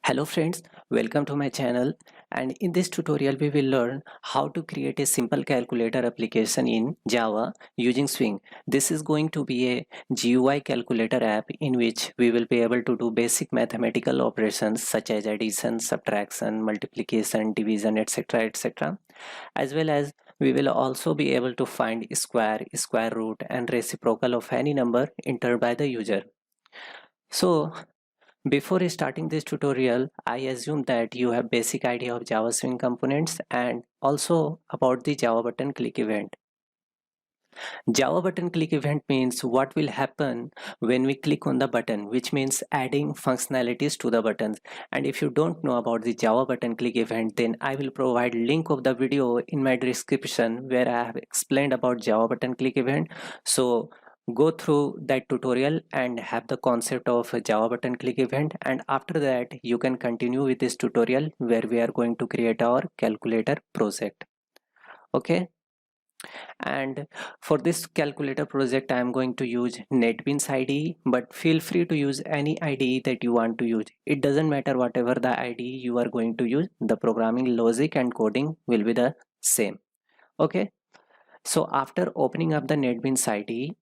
Hello friends, welcome to my channel, and in this tutorial we will learn how to create a simple calculator application in Java using Swing. This is going to be a GUI calculator app in which we will be able to do basic mathematical operations such as addition, subtraction, multiplication, division, etc, etc, as well as we will also be able to find square root and reciprocal of any number entered by the user. So before starting this tutorial, I assume that you have basic idea of Java Swing components and also about the Java button click event. Java button click event means what will happen when we click on the button, which means adding functionalities to the buttons. And if you don't know about the Java button click event, then I will provide link of the video in my description where I have explained about Java button click event. So go through that tutorial and have the concept of a Java button click event, and after that you can continue with this tutorial where we are going to create our calculator project. Okay, and for this calculator project I am going to use NetBeans IDE, but feel free to use any IDE that you want to use. It doesn't matter whatever the IDE you are going to use, the programming logic and coding will be the same. Okay, so after opening up the NetBeans IDE,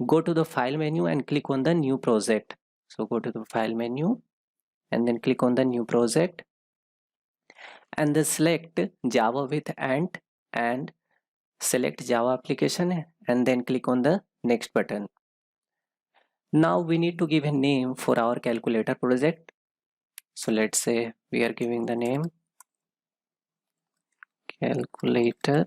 go to the file menu and click on the new project. So go to the file menu and then click on the new project and then select Java with Ant and select Java application and then click on the next button. Now we need to give a name for our calculator project. So let's say we are giving the name calculator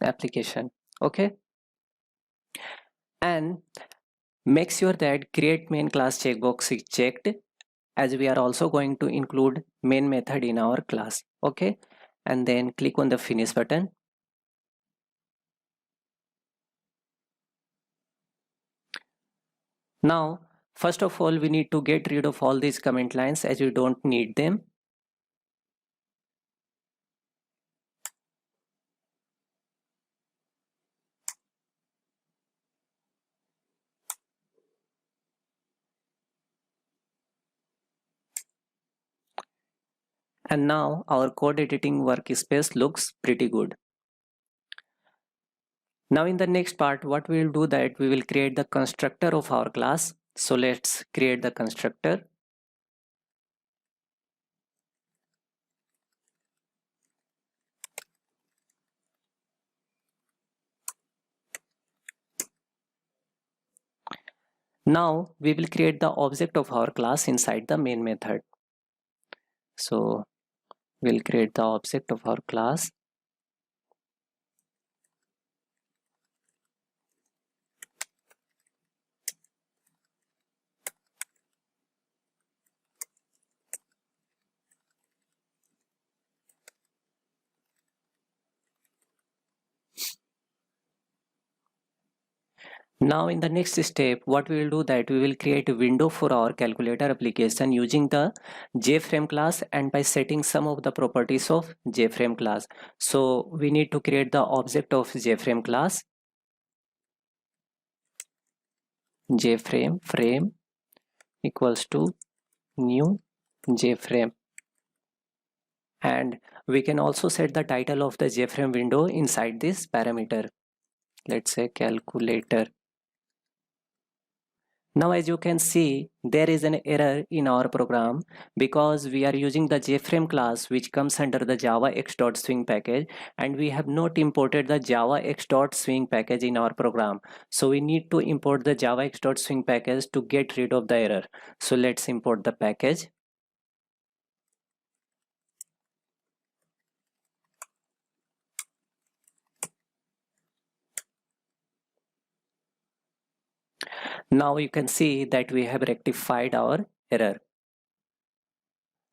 application. Okay, and make sure that create main class checkbox is checked, as we are also going to include main method in our class. Okay, and then click on the finish button. Now first of all we need to get rid of all these comment lines as we don't need them. And now our code editing workspace looks pretty good. Now in the next part what we will do that we will create the constructor of our class. So let's create the constructor. Now we will create the object of our class inside the main method. So we'll create the object of our class. Now in the next step what we will do that we will create a window for our calculator application using the JFrame class and by setting some of the properties of JFrame class. So we need to create the object of JFrame class. JFrame frame equals to new JFrame, and we can also set the title of the JFrame window inside this parameter. Let's say calculator. Now as you can see there is an error in our program because we are using the JFrame class which comes under the Java x.swing package, and we have not imported the Java x.swing package in our program. So we need to import the Java x.swing package to get rid of the error. So let's import the package. Now you can see that we have rectified our error.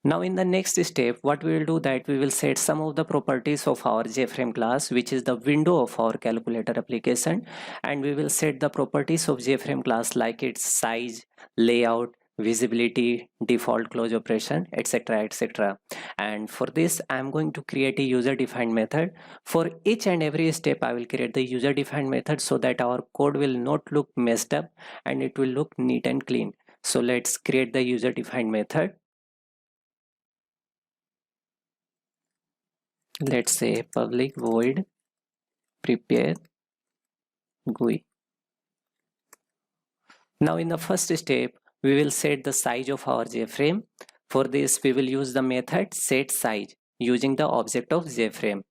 Now in the next step what we will do that we will set some of the properties of our JFrame class, which is the window of our calculator application, and we will set the properties of JFrame class like its size, layout, visibility, default close operation, etc, etc. And for this I'm going to create a user defined method. For each and every step I will create the user defined method so that our code will not look messed up and it will look neat and clean. So let's create the user defined method. Let's say public void prepare GUI. Now in the first step, we will set the size of our JFrame. For this, we will use the method setSize using the object of JFrame,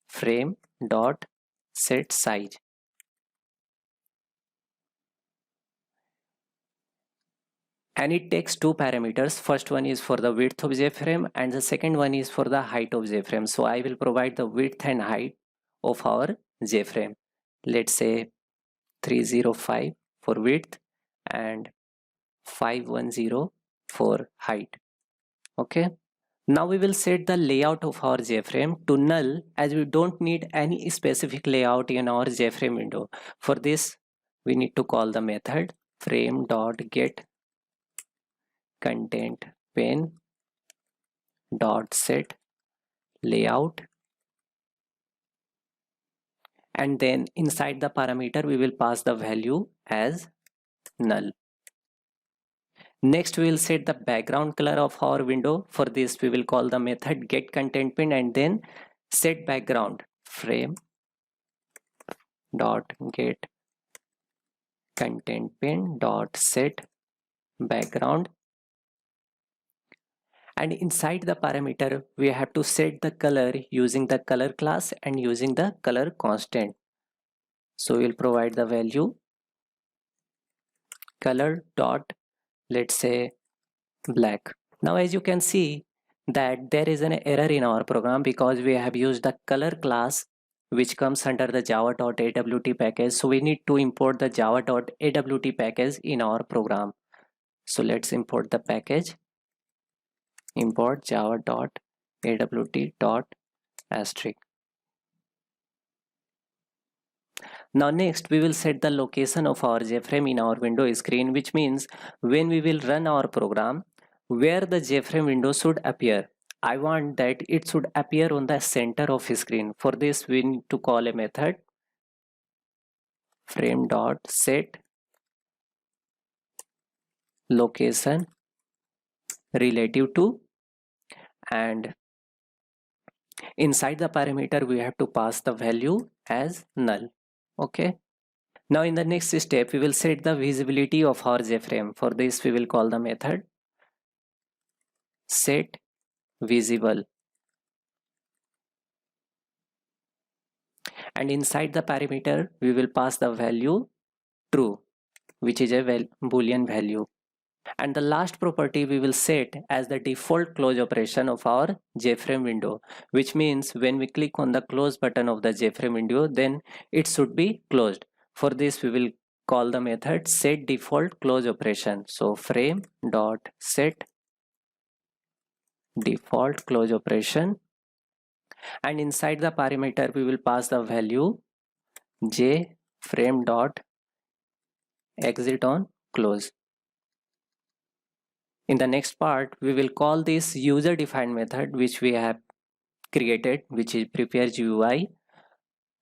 frame dot set size. And it takes two parameters. First one is for the width of JFrame and the second one is for the height of JFrame. So I will provide the width and height of our JFrame. Let's say 305 for width and 510 for height. Okay. Now we will set the layout of our JFrame to null as we don't need any specific layout in our JFrame window. For this, we need to call the method frame.get content pane dot set layout, and then inside the parameter we will pass the value as null. Next we will set the background color of our window. For this we will call the method get content pane and then set background frame dot get content pane dot set background, and inside the parameter we have to set the color using the color class and using the color constant. So we'll provide the value color dot, let's say, black. Now as you can see that there is an error in our program because we have used the color class which comes under the java.awt package. So we need to import the java.awt package in our program. So let's import the package, import java.awt.asterisk. Now next we will set the location of our JFrame in our window screen, which means when we will run our program, where the JFrame window should appear. I want that it should appear on the center of screen. For this we need to call a method frame.set location relative to, and inside the parameter we have to pass the value as null. Okay. Now in the next step we will set the visibility of our JFrame. For this we will call the method set visible, and inside the parameter we will pass the value true, which is a boolean value. And the last property we will set as the default close operation of our JFrame window, which means when we click on the close button of the JFrame window, then it should be closed. For this we will call the method set default close operation. So frame dot set default close operation, and inside the parameter we will pass the value JFrame dot exit on close. In the next part, we will call this user defined method which we have created, which is prepare GUI,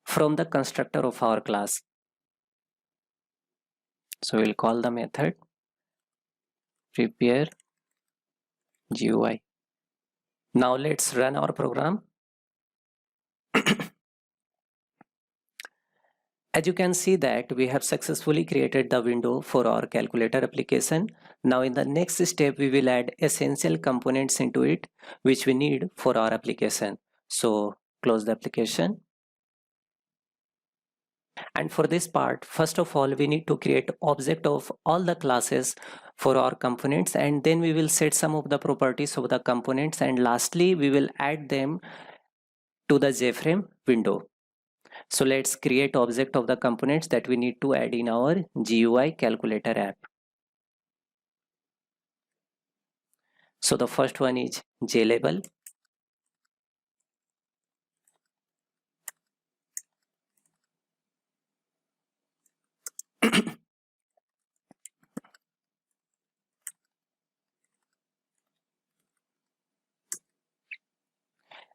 from the constructor of our class. So we'll call the method prepare GUI. Now let's run our program. As you can see that we have successfully created the window for our calculator application. Now in the next step we will add essential components into it which we need for our application. So close the application. And for this part, first of all, we need to create object of all the classes for our components, and then we will set some of the properties of the components, and lastly we will add them to the JFrame window. So let's create object of the components that we need to add in our GUI calculator app. So the first one is JLabel.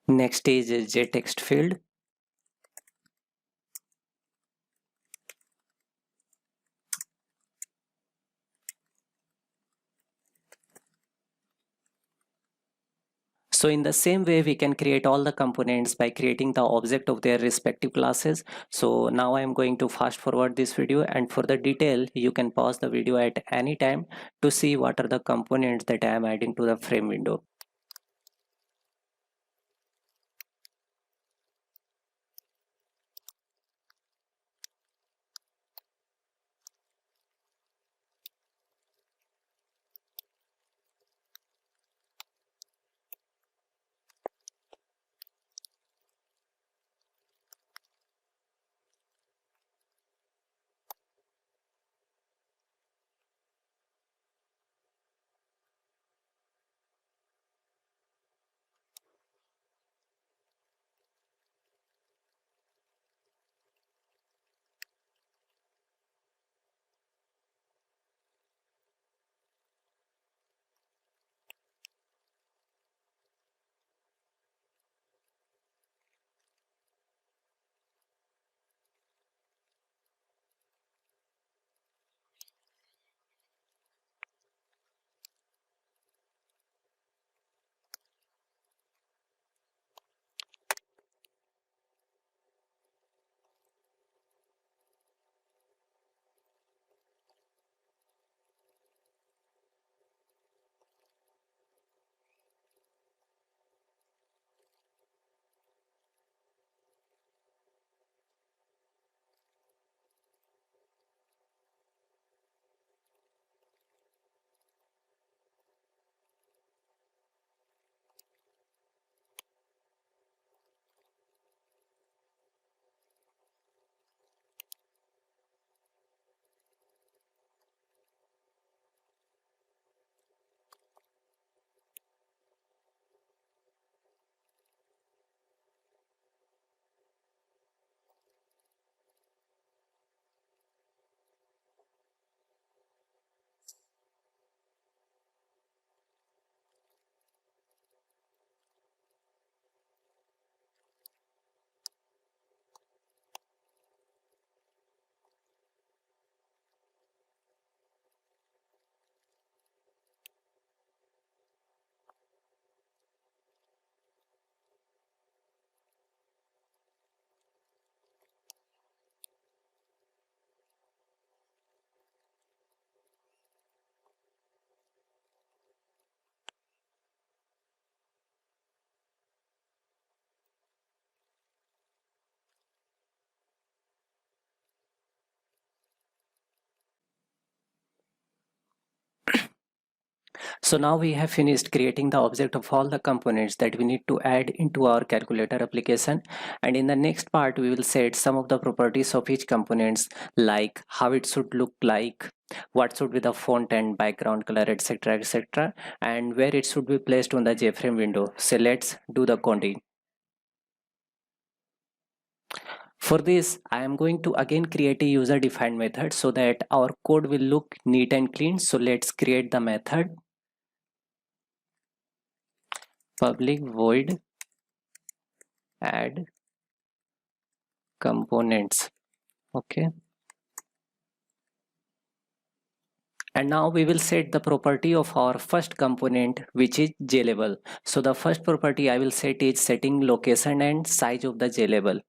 Next is JText field. So in the same way, we can create all the components by creating the object of their respective classes. So now I'm going to fast forward this video, and for the detail, you can pause the video at any time to see what are the components that I am adding to the frame window. So now we have finished creating the object of all the components that we need to add into our calculator application. And in the next part, we will set some of the properties of each components, like how it should look like, what should be the font and background color, etc., etc., and where it should be placed on the JFrame window. So let's do the coding. For this, I am going to again create a user defined method so that our code will look neat and clean. So let's create the method public void add components. Okay, and now we will set the property of our first component, which is JLabel. So the first property I will set is setting location and size of the JLabel,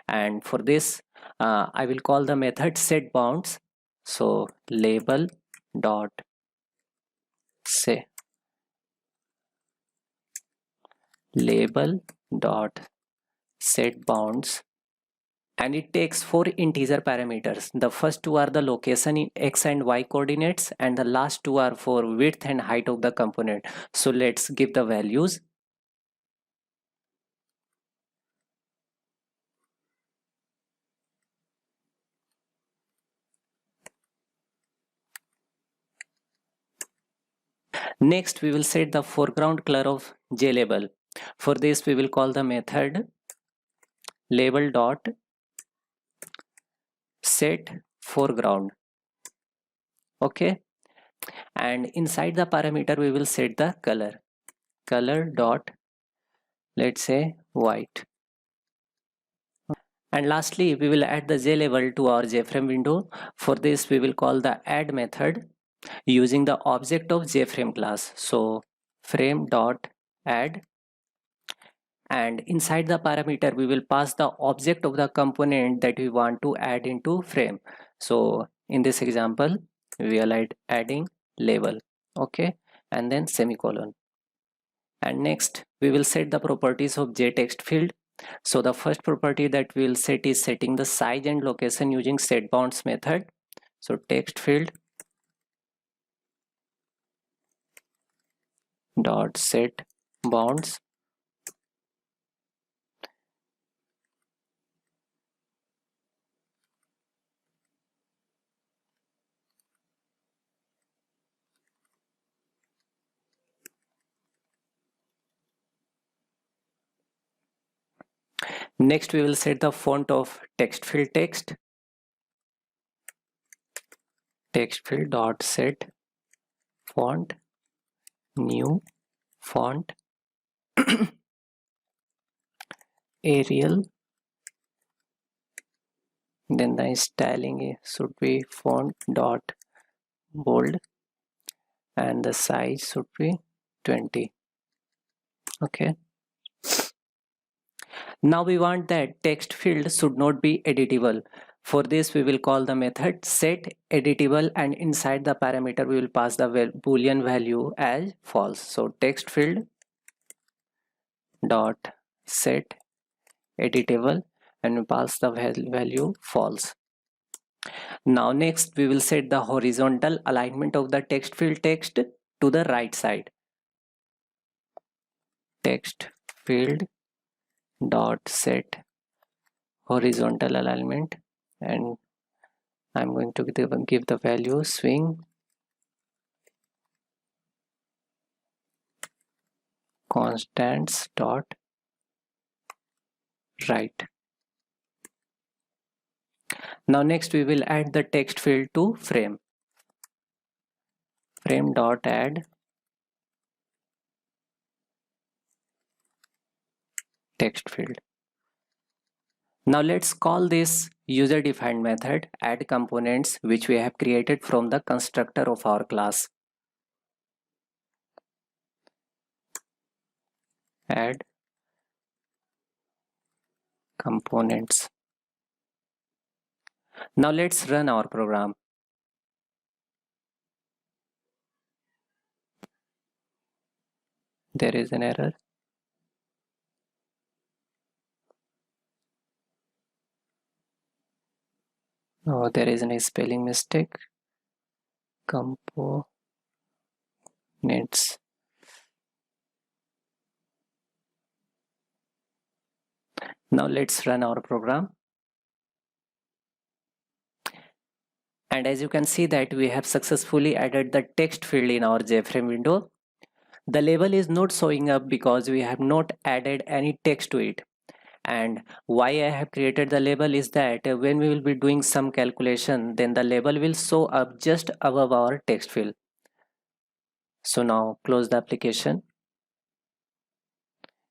and for this I will call the method set bounds. So label dot say label dot set bounds, and it takes 4 integer parameters. The first two are the location in x and y coordinates, and the last two are for width and height of the component. So let's give the values. Next, we will set the foreground color of JLabel. For this, we will call the method label dot set foreground. Okay, and inside the parameter we will set the color dot let's say white. And lastly, we will add the J label to our JFrame window. For this, we will call the add method using the object of JFrame class. So frame dot add, and inside the parameter we will pass the object of the component that we want to add into frame. So in this example, we are adding label, okay, and then semicolon. And next we will set the properties of JText field. So the first property that we will set is setting the size and location using setBounds method. So text field dot set bounds. Next we will set the font of text field text field dot set font new font Arial, then the styling should be font dot bold, and the size should be 20. Okay, now we want that text field should not be editable. For this we will call the method set editable, and inside the parameter we will pass the boolean value as false. So text field dot set editable, and we pass the value false. Now next we will set the horizontal alignment of the text field text to the right side. Text field dot set horizontal alignment, and I'm going to give the value swing constants dot right. Now next we will add the text field to frame. Frame dot add text field. Now let's call this user defined method add components which we have created from the constructor of our class. Add components. Now let's run our program. There is an error. Oh, there is a spelling mistake. Components. Now let's run our program. And as you can see that we have successfully added the text field in our JFrame window. The label is not showing up because we have not added any text to it. And why I have created the label is that when we will be doing some calculation, then the label will show up just above our text field. So now close the application.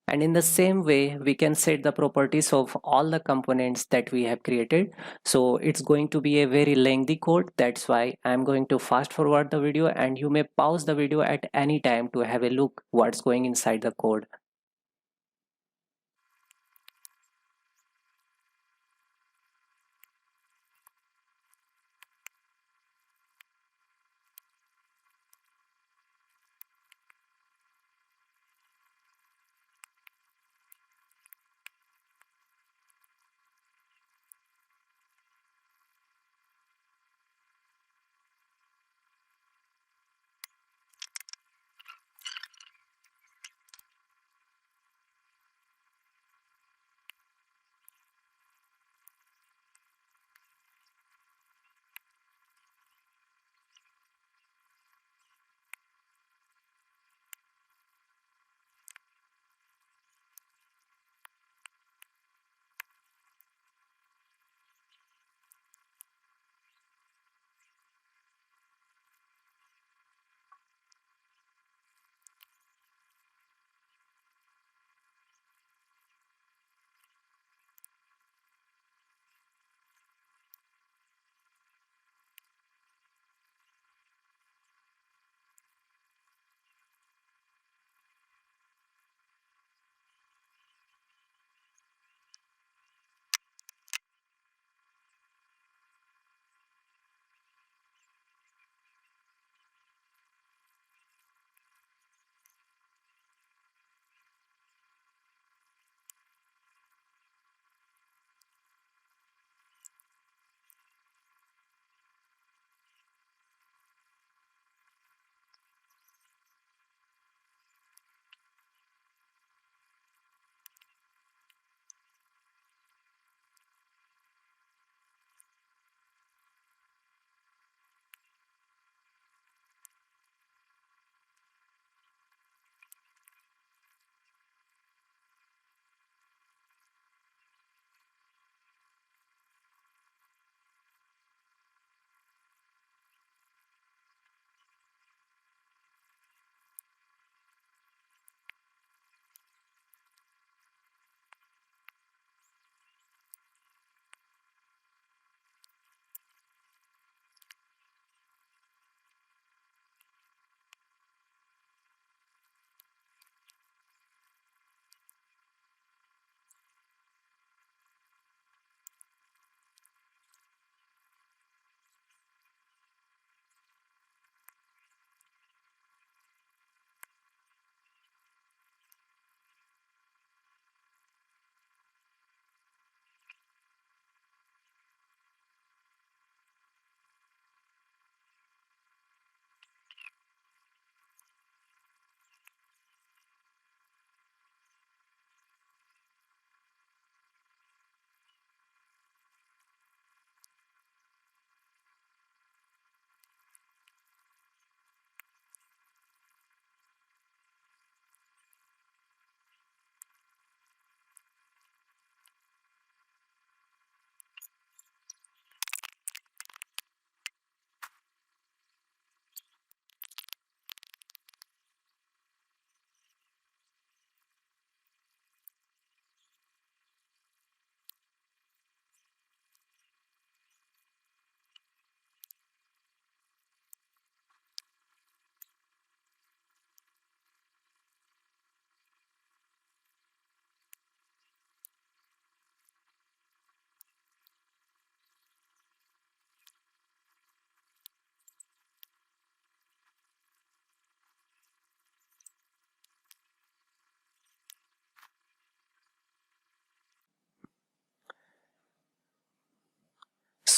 And in the same way, we can set the properties of all the components that we have created. So it's going to be a very lengthy code. That's why I'm going to fast forward the video, and you may pause the video at any time to have a look what's going inside the code.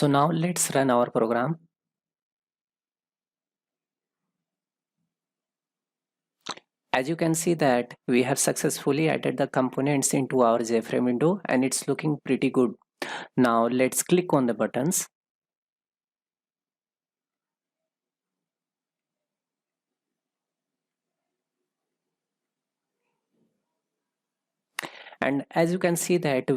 So now let's run our program. As you can see that we have successfully added the components into our JFrame window and it's looking pretty good. Now let's click on the buttons. And as you can see that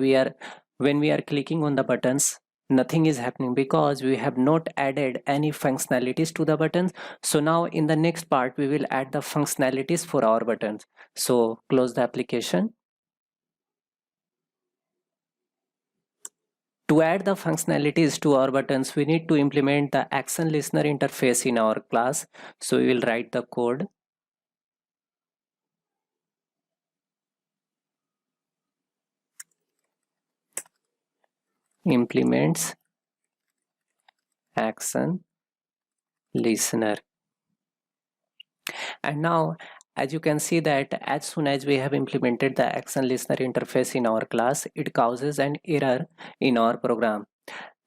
when we are clicking on the buttons, nothing is happening because we have not added any functionalities to the buttons. So now in the next part we will add the functionalities for our buttons. So close the application. To add the functionalities to our buttons, we need to implement the ActionListener interface in our class. So we will write the code. Implements ActionListener. And now as you can see that as soon as we have implemented the ActionListener interface in our class, it causes an error in our program.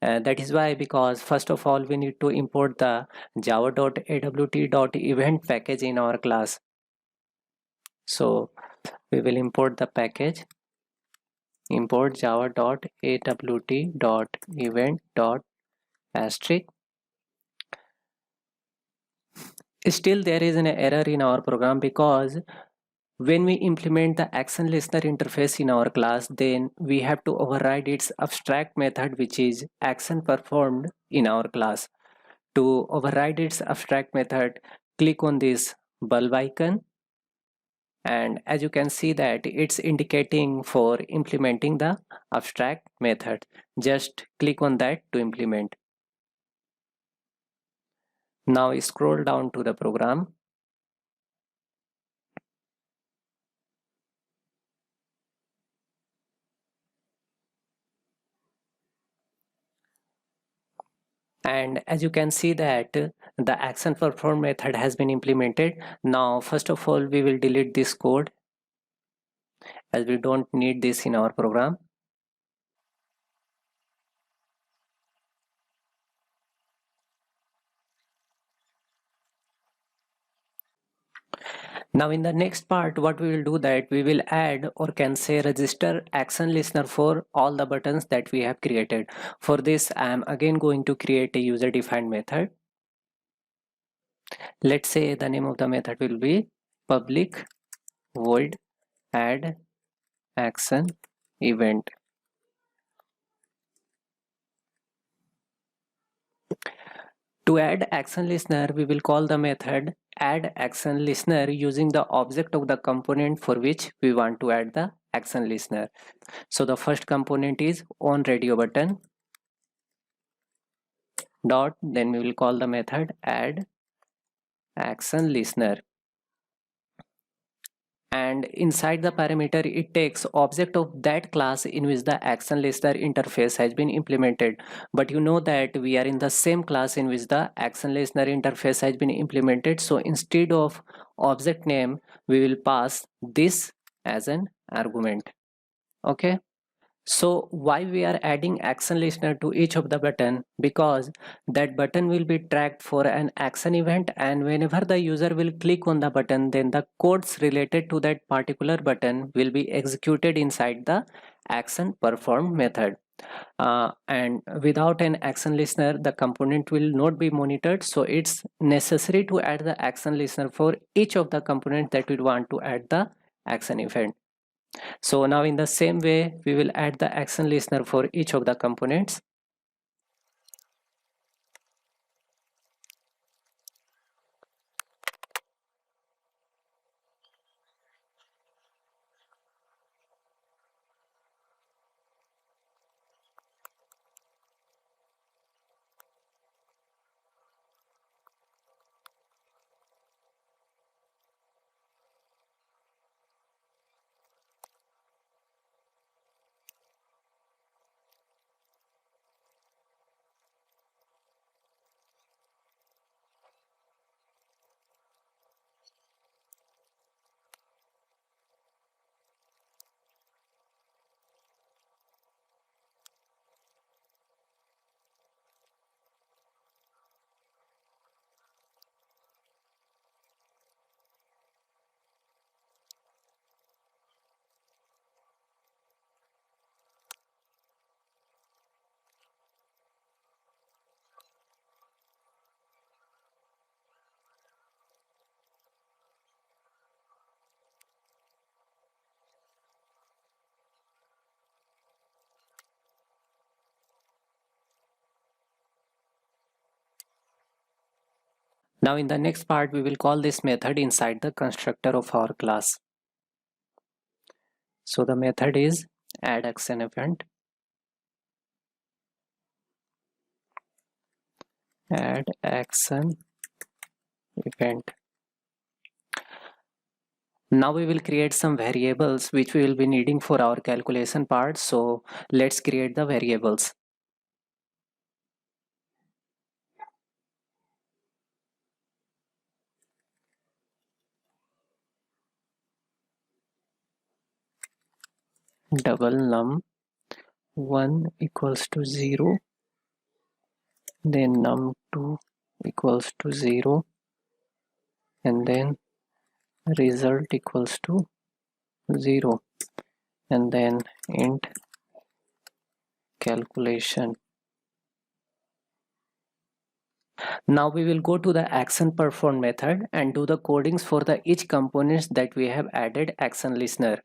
That is why, because first of all we need to import the java.awt.event package in our class. So we will import the package, import java.awt.event.asterisk. Still there is an error in our program because when we implement the ActionListener interface in our class, then we have to override its abstract method, which is actionPerformed in our class. To override its abstract method, click on this bulb icon, and as you can see that it's indicating for implementing the abstract method. Just click on that to implement. Now scroll down to the program. And as you can see that the actionPerformed method has been implemented. Now first of all we will delete this code as we don't need this in our program. Now in the next part what we will do that we will add, or can say register, ActionListener for all the buttons that we have created. For this I am again going to create a user defined method. Let's say the name of the method will be public void add action event. To add ActionListener, we will call the method add ActionListener using the object of the component for which we want to add the ActionListener. So the first component is on radio button dot, then we will call the method add ActionListener. And inside the parameter it takes object of that class in which the ActionListener interface has been implemented. But you know that we are in the same class in which the ActionListener interface has been implemented, so instead of object name we will pass this as an argument. Okay, so why we are adding ActionListener to each of the button? Because that button will be tracked for an action event, and whenever the user will click on the button, then the codes related to that particular button will be executed inside the actionPerformed method. And without an ActionListener, the component will not be monitored. So it's necessary to add the ActionListener for each of the components that we want to add the action event. So now in the same way, we will add the action listener for each of the components. Now in the next part, we will call this method inside the constructor of our class. So the method is add action event. Add action event. Now we will create some variables which we will be needing for our calculation part. So let's create the variables. Double num1 equals to 0, then num2 equals to 0, and then result equals to 0, and then int calculation. Now we will go to the actionPerformed method and do the codings for the each components that we have added ActionListener.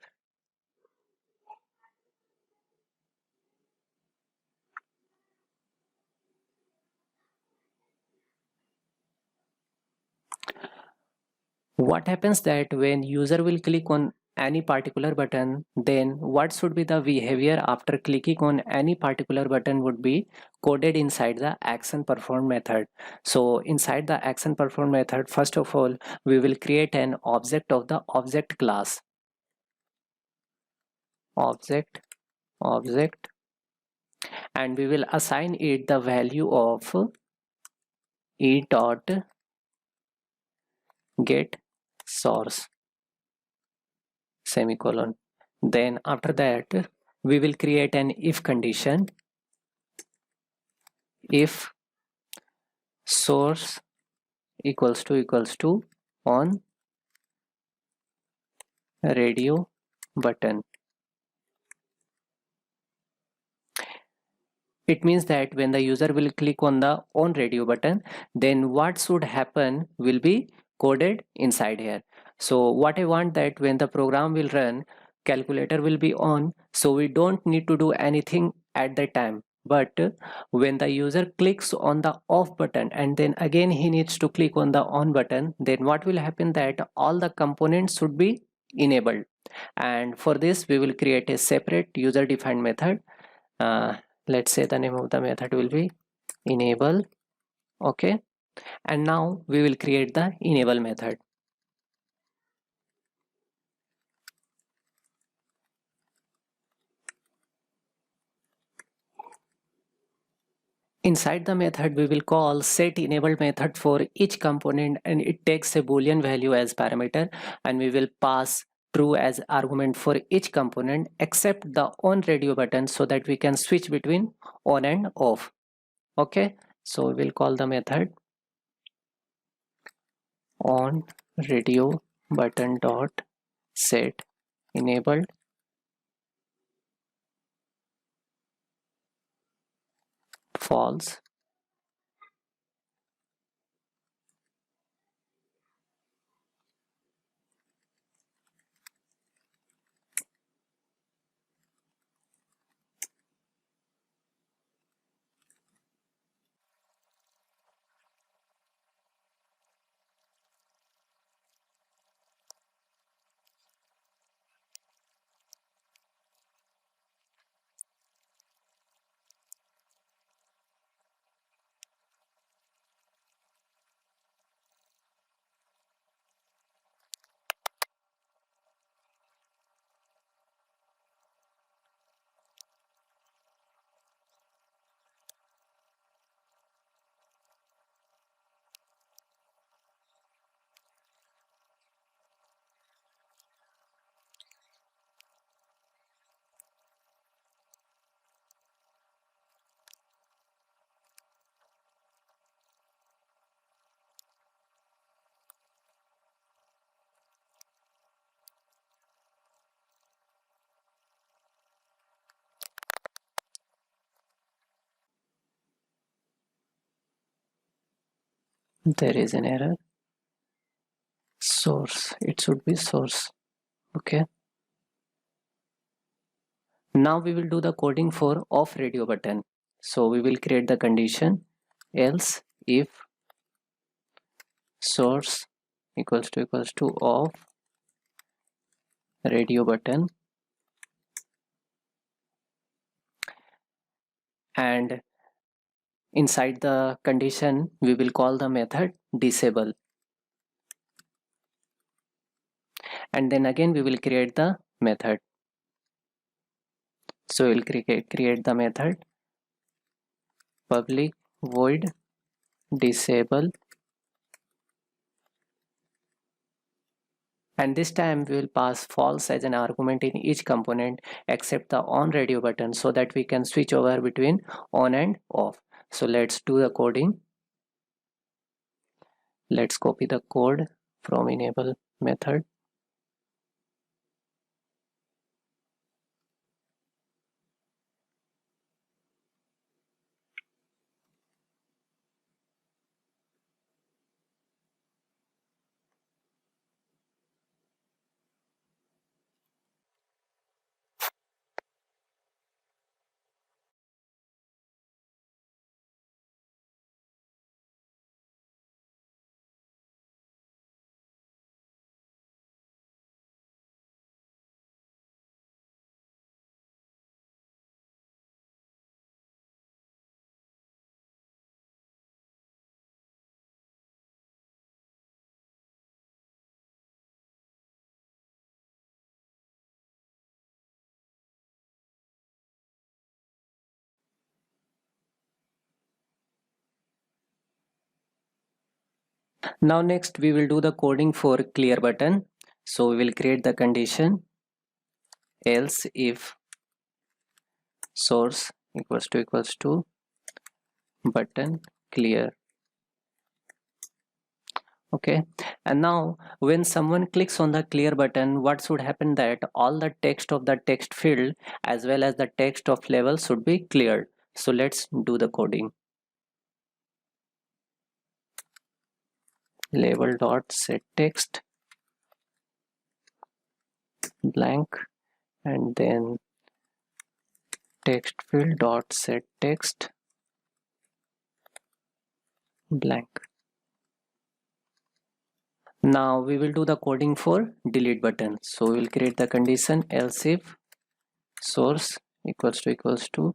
What happens that when user will click on any particular button, then what should be the behavior after clicking on any particular button would be coded inside the actionPerformed method. So inside the actionPerformed method, first of all, we will create an object of the object class. Object, and we will assign it the value of e dot get source semicolon. Then after that we will create an if condition. If source equals to on radio button. It means that when the user will click on the on radio button, then what should happen will be coded inside here. So what I want that when the program will run, calculator will be on, so we don't need to do anything at that time. But when the user clicks on the off button and then again he needs to click on the on button, then what will happen that all the components should be enabled. And for this we will create a separate user defined method. Let's say the name of the method will be enable. Okay, and now we will create the enable method. Inside the method we will call set enabled method for each component, and it takes a boolean value as parameter, and we will pass true as argument for each component except the on radio button, so that we can switch between on and off. Okay, so we will call the method on radio button dot set enabled false. There is an error. Source, it should be source. Okay, now we will do the coding for off radio button. So we will create the condition else if source equals to of radio button, and inside the condition we will call the method disable, and then again we will create the method. So we'll create the method public void disable, and this time we will pass false as an argument in each component except the on radio button, so that we can switch over between on and off. So let's do the coding. Let's copy the code from enable method. Now next we will do the coding for clear button. So we will create the condition else if source equals to button clear. Okay, and now when someone clicks on the clear button, what should happen, that all the text of the text field as well as the text of level should be cleared. So let's do the coding. Label dot set text blank, and then text field dot set text blank. Now we will do the coding for delete button. So we will create the condition else if source equals to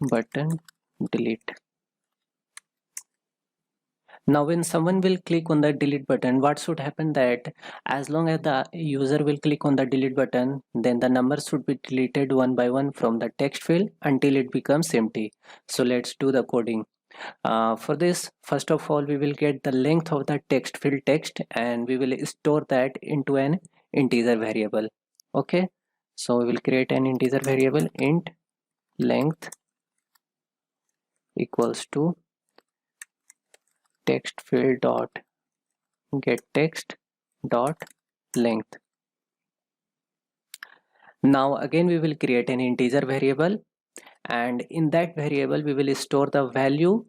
button delete. Now when someone will click on the delete button, what should happen, that as long as the user will click on the delete button, then the numbers should be deleted one by one from the text field until it becomes empty. So let's do the coding. For this, first of all, we will get the length of the text field text, and we will store that into an integer variable. Okay, so we will create an integer variable int length equals to text field dot get text dot length. Now again we will create an integer variable, and in that variable we will store the value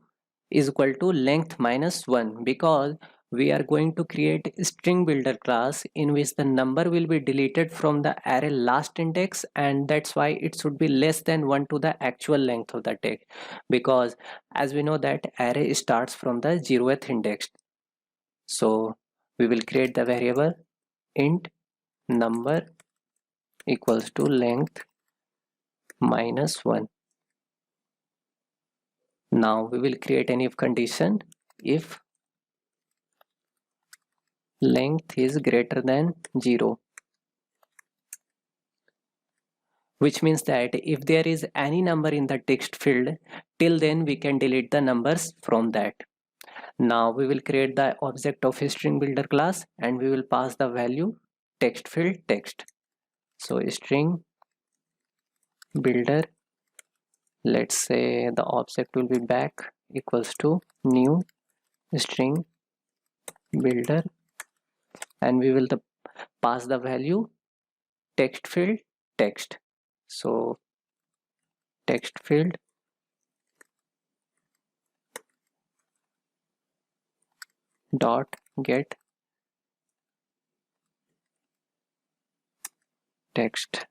is equal to length minus 1, because we are going to create a string builder class in which the number will be deleted from the array last index, and that's why it should be less than 1 to the actual length of the text, because as we know that array starts from the 0th index. So we will create the variable int number equals to length minus 1. Now we will create an if condition if length is greater than 0, which means that if there is any number in the text field, till then we can delete the numbers from that. Now we will create the object of a string builder class, and we will pass the value text field text. So string builder, let's say the object will be back equals to new string builder, and we will pass the value text field text. So text field dot get text,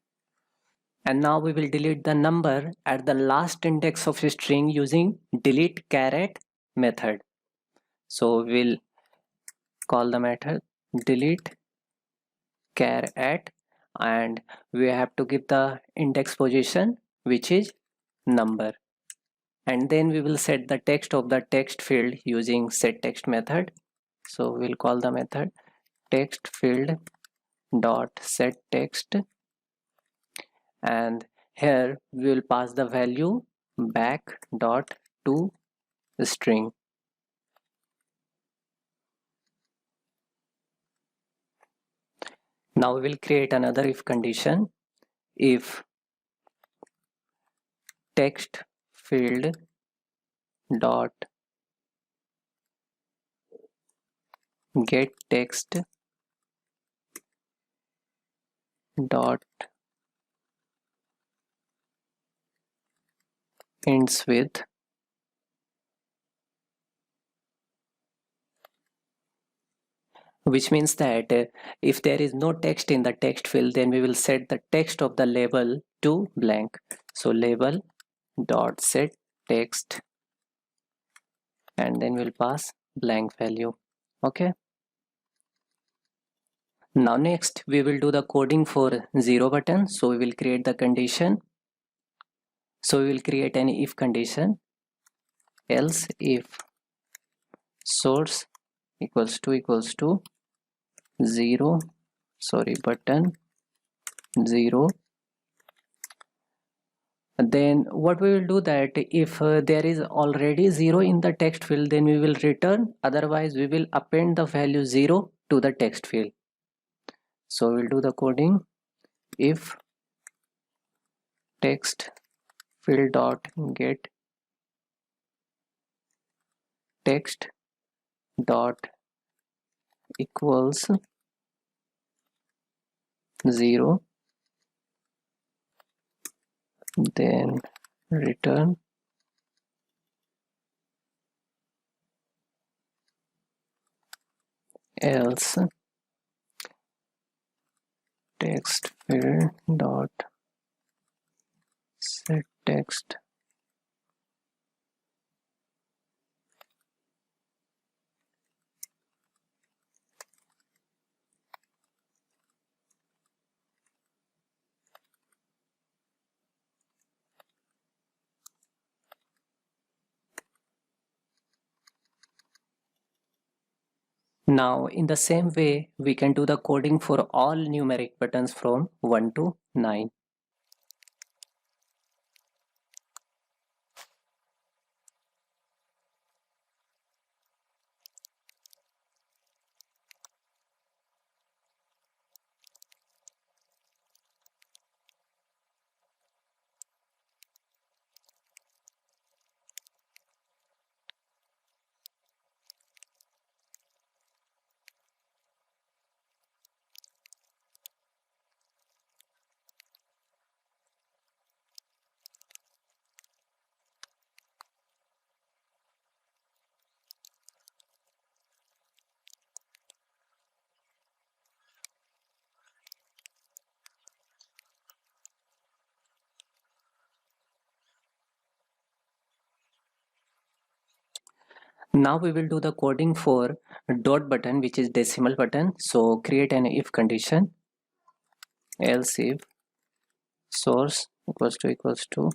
and now we will delete the number at the last index of a string using delete caret method. So we'll call the method delete char at, and we have to give the index position which is number, and then we will set the text of the text field using setText method. So we'll call the method text field dot setText, and here we will pass the value back dot to string. Now we will create another if condition. If text field dot get text dot ends with which means that if there is no text in the text field, then we will set the text of the label to blank. So label dot set text, and then we'll pass blank value. Okay. Now next we will do the coding for 0 button. So we will create the condition. So we will create an if condition, else if source equals to 0, button 0. Then what we will do that if there is already 0 in the text field, then we will return, otherwise we will append the value 0 to the text field. So we'll do the coding if text field dot get text dot equals 0, then return else text field dot set text Now in the same way we can do the coding for all numeric buttons from 1 to 9. Now we will do the coding for dot button, which is decimal button. So create an if condition, else if source equals to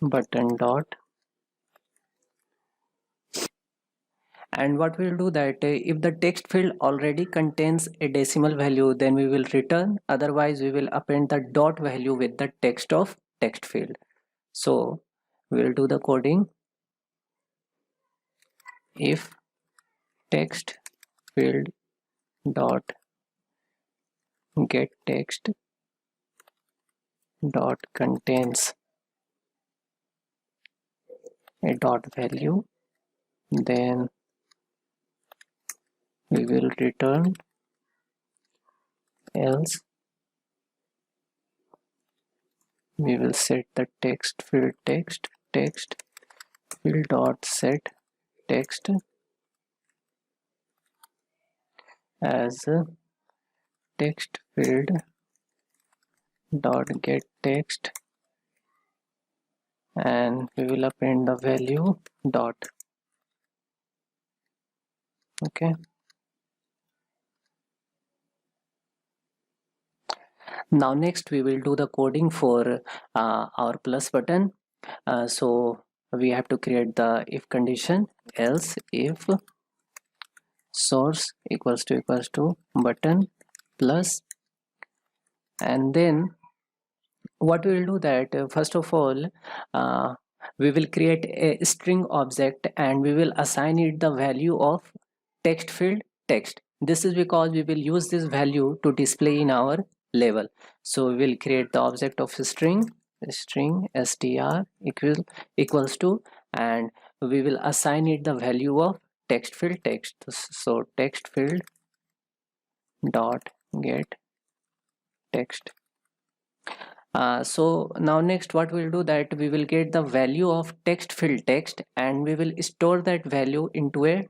button dot, and what we will do that if the text field already contains a decimal value, then we will return, otherwise we will append the dot value with the text of text field. So we will do the coding if text field dot get text dot contains a dot value, then we will return, else we will set the text field text field dot set text as text field dot get text, and we will append the value dot. Okay. Now next we will do the coding for our plus button. So we have to create the if condition, else if source equals to button plus, and then what we will do that first of all uh, we will create a string object and we will assign it the value of text field text. This is because we will use this value to display in our level. So we will create the object of string str equals to, and we will assign it the value of text field text. So text field dot get text. So now next what we'll do that we will get the value of text field text and we will store that value into a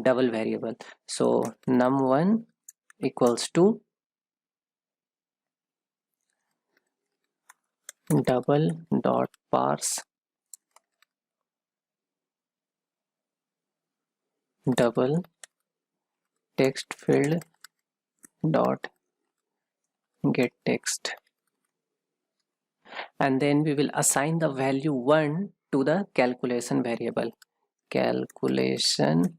double variable. So num1 equals to double dot parse double text field dot get text, and then we will assign the value 1 to the calculation variable. Calculation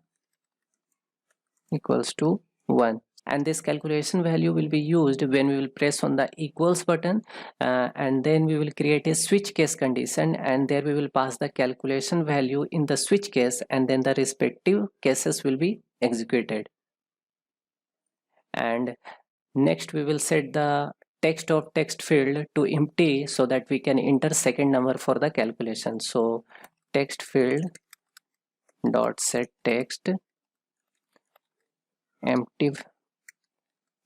equals to 1, and this calculation value will be used when we will press on the equals button, and then we will create a switch case condition, and there we will pass the calculation value in the switch case, and then the respective cases will be executed. And next we will set the text of text field to empty so that we can enter second number for the calculation. So text field dot set text empty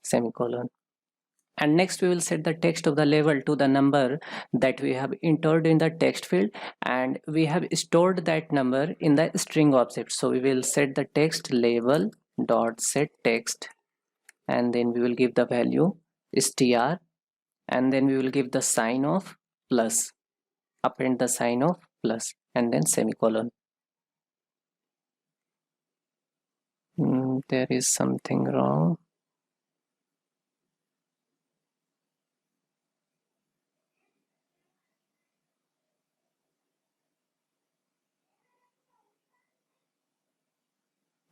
semicolon, and next we will set the text of the level to the number that we have entered in the text field, and we have stored that number in the string object. So we will set the text level dot set text, and then we will give the value str, and then we will give the sign of plus, append the sign of plus, and then semicolon. There is something wrong.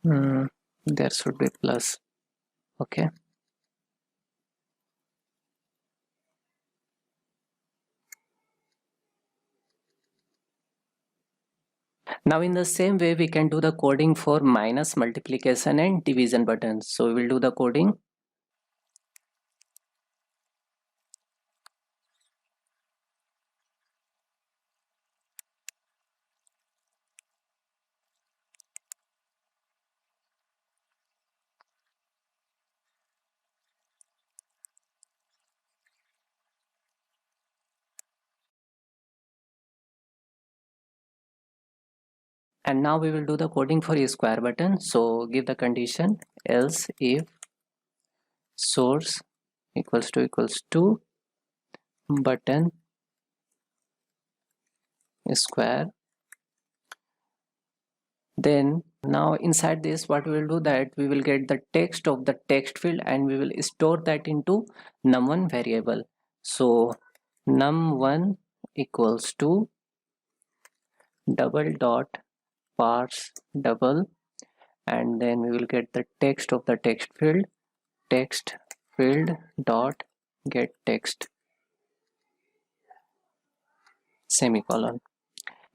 There should be plus. Okay. Now in the same way we can do the coding for minus, multiplication and division buttons. So we will do the coding. And now we will do the coding for a square button. So give the condition else if source equals to button square. Then now inside this what we will do that we will get the text of the text field and we will store that into num1 variable. So num1 equals to double dot parse double, and then we will get the text of the text field dot get text semicolon.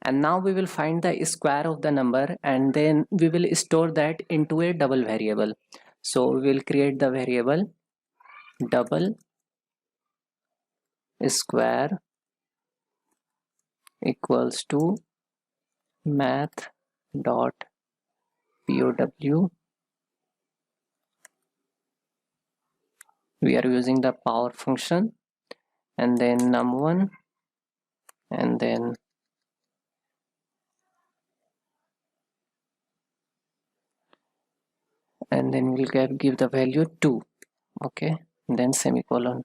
And now we will find the square of the number and then we will store that into a double variable. So we will create the variable double square equals to math dot pow. We are using the power function, and then num1, and then we'll give the value 2. Okay, then semicolon.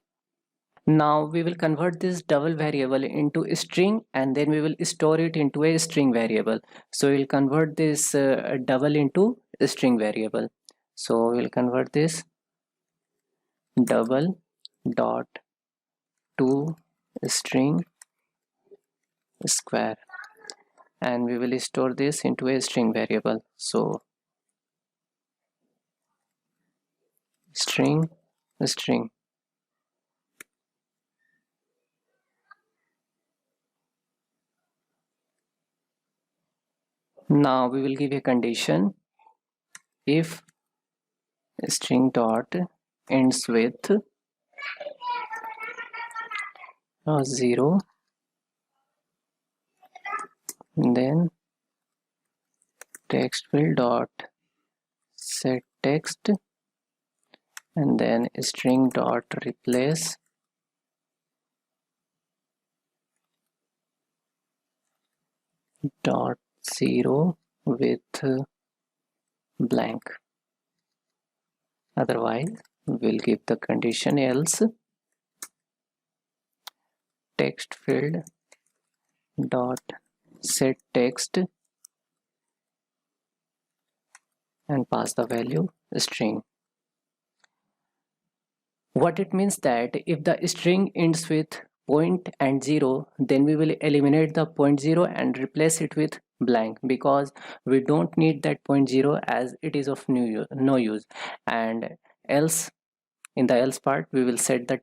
Now we will convert this double variable into a string and then we will store it into a string variable. So we'll convert this double into string variable. So we'll convert this double dot to string square, and we will store this into a string variable. So string. Now we will give a condition: if string dot ends with 0, then text field dot set text, and then string dot replace dot 0 with blank. Otherwise we'll give the condition else text field dot set text and pass the value string. What it means that if the string ends with point and 0, then we will eliminate the point 0 and replace it with blank, because we don't need that point 0 as it is of no use. And else, in the else part, we will set the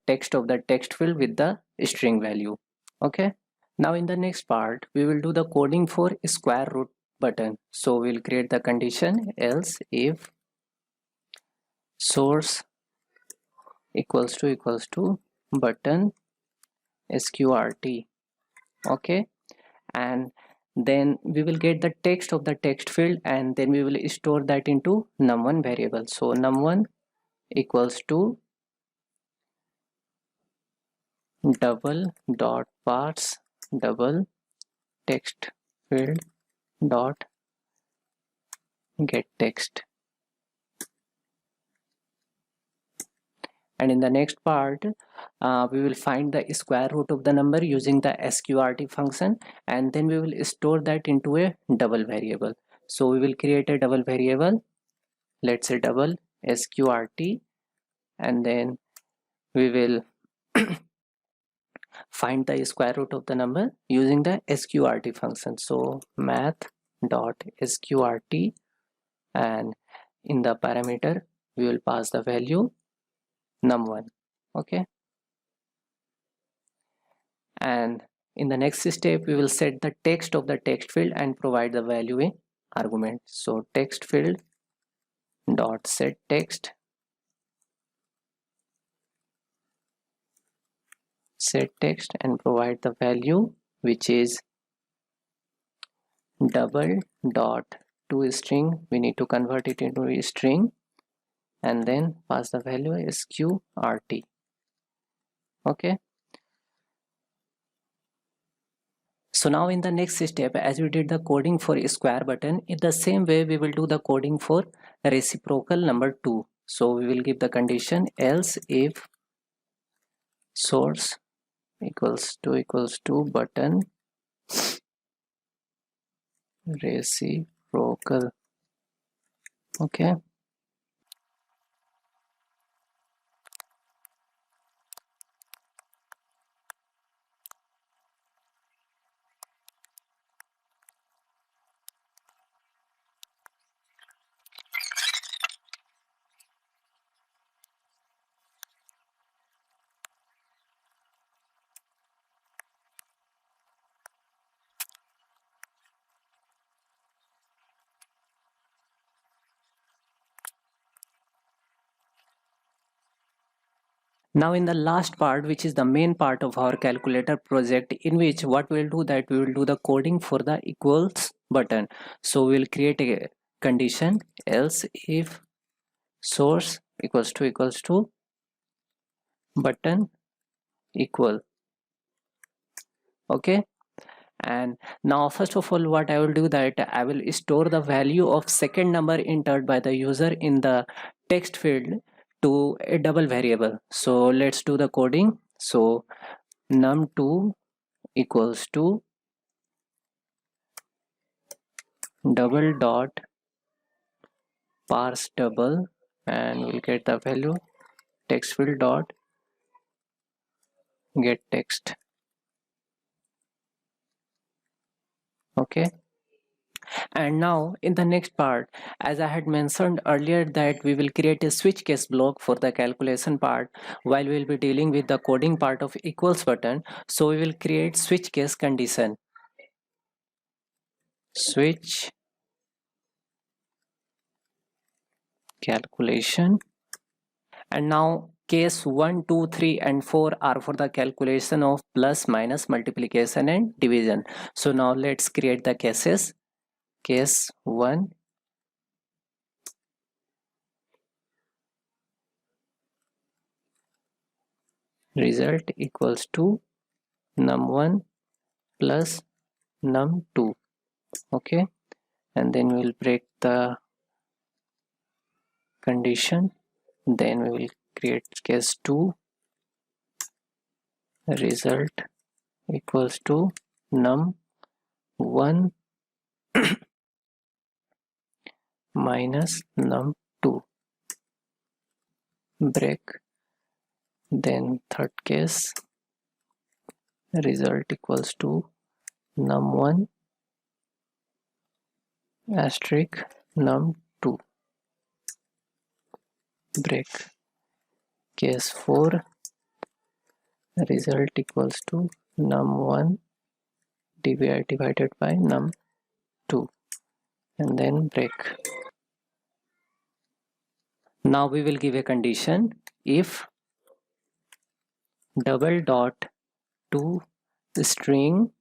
text of the text field with the string value. Okay. Now in the next part, we will do the coding for square root button. So we'll create the condition else if source equals to button sqrt. Okay, and then we will get the text of the text field, and then we will store that into num1 variable. So num1 equals to double dot parse double text field dot get text. And in the next part, we will find the square root of the number using the sqrt function, and then we will store that into a double variable. So we will create a double variable, let's say double sqrt, and then we will find the square root of the number using the sqrt function. So math dot sqrt, and in the parameter we will pass the value num1. Okay, and in the next step we will set the text of the text field and provide the value in argument. So text field dot set text and provide the value, which is double dot to string. We need to convert it into a string, and then pass the value sqrt. Okay, so now in the next step, as we did the coding for a square button, in the same way we will do the coding for reciprocal number 2. So we will give the condition else if source equals to button reciprocal. Okay, now in the last part, which is the main part of our calculator project, in which what we'll do that we will do the coding for the equals button. So we'll create a condition else if source equals to button equal. Okay, and now first of all what I will do that I will store the value of second number entered by the user in the text field to a double variable. So let's do the coding. So num2 equals to double dot parse double, and we'll get the value text field dot get text. Okay, and now in the next part, as I had mentioned earlier, that we will create a switch case block for the calculation part while we'll be dealing with the coding part of equals button. So we will create switch case condition, switch calculation, and now case 1, 2, 3 and 4 are for the calculation of plus, minus, multiplication and division. So now let's create the cases. Case 1, result equals to num1 plus num2. Okay, and then we'll break the condition. Then we will create case 2, result equals to num1 minus num2, break. Then third case, result equals to num1 asterisk num2, break. Case 4, result equals to num1 divided by num2, and then break. Now we will give a condition. If double dot to string,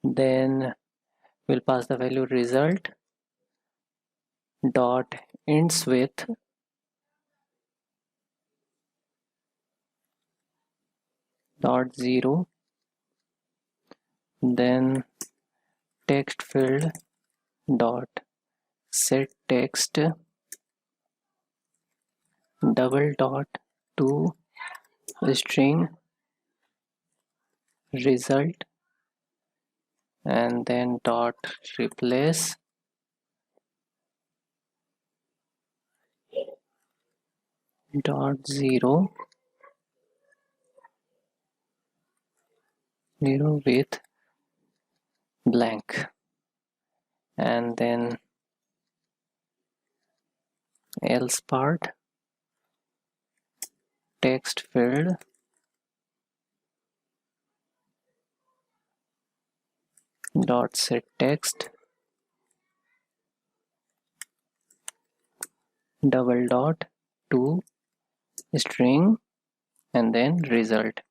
then we'll pass the value result dot ends with dot 0, then text field dot set text double dot to string result, and then dot replace dot 0 with blank, and then else part text field dot set text double dot to string, and then result.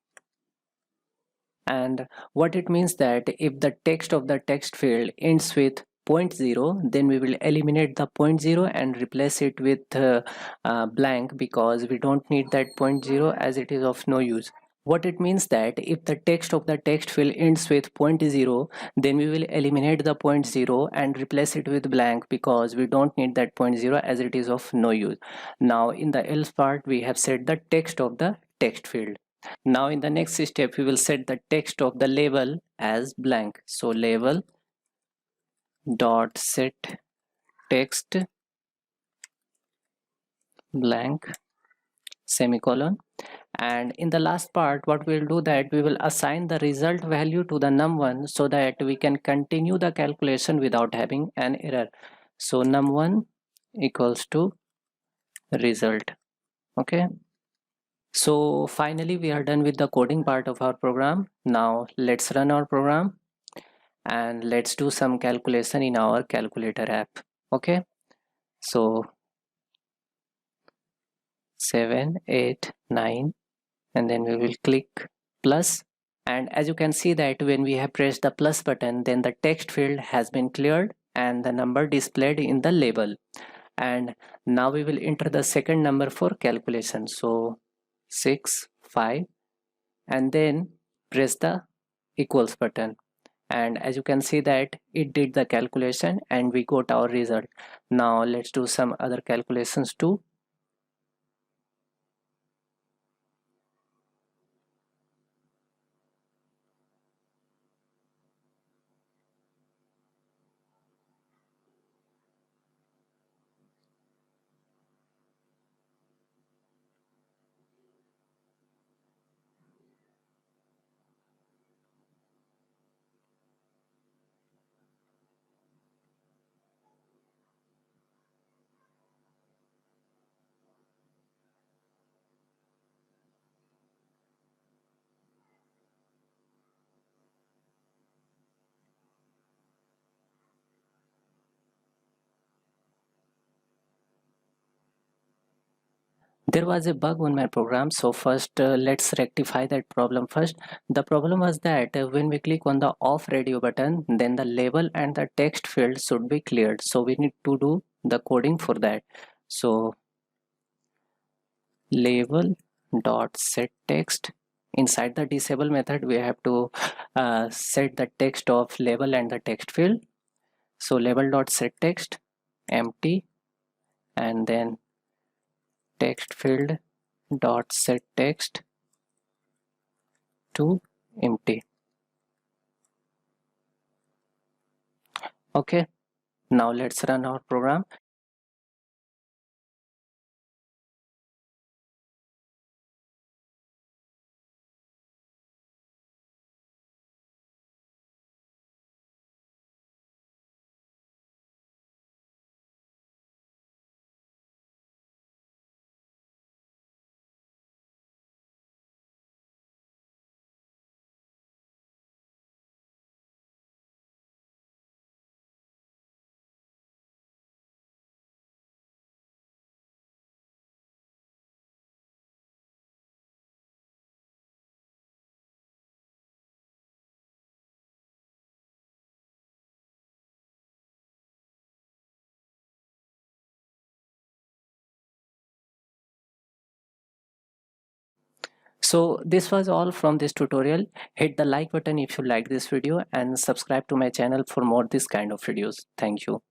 And what it means that if the text of the text field ends with 0.0, then we will eliminate the 0.0 and replace it with blank, because we don't need that 0.0 as it is of no use. What it means that if the text of the text field ends with 0.0, then we will eliminate the 0.0 and replace it with blank, because we don't need that 0.0 as it is of no use. Now in the else part, we have set the text of the text field. Now in the next step, we will set the text of the label as blank. So label dot set text blank semicolon. And in the last part, what we'll do that we will assign the result value to the num1, so that we can continue the calculation without having an error. So num1 equals to result. Okay, so finally we are done with the coding part of our program. Now let's run our program and let's do some calculation in our calculator app. Okay, so 7, 8, 9, and then we will click plus, and as you can see that when we have pressed the plus button, then the text field has been cleared and the number displayed in the label. And now we will enter the second number for calculation. So 6, 5, and then press the equals button, and as you can see that it did the calculation and we got our result. Now let's do some other calculations too. There was a bug on my program, so first let's rectify that problem first. The problem was that when we click on the off radio button, then the label and the text field should be cleared, so we need to do the coding for that. So label dot set text, inside the disable method we have to set the text of label and the text field. So label dot set text empty, and then text field dot set text to empty. Okay, now let's run our program. So this was all from this tutorial. Hit the like button if you like this video and subscribe to my channel for more this kind of videos. Thank you.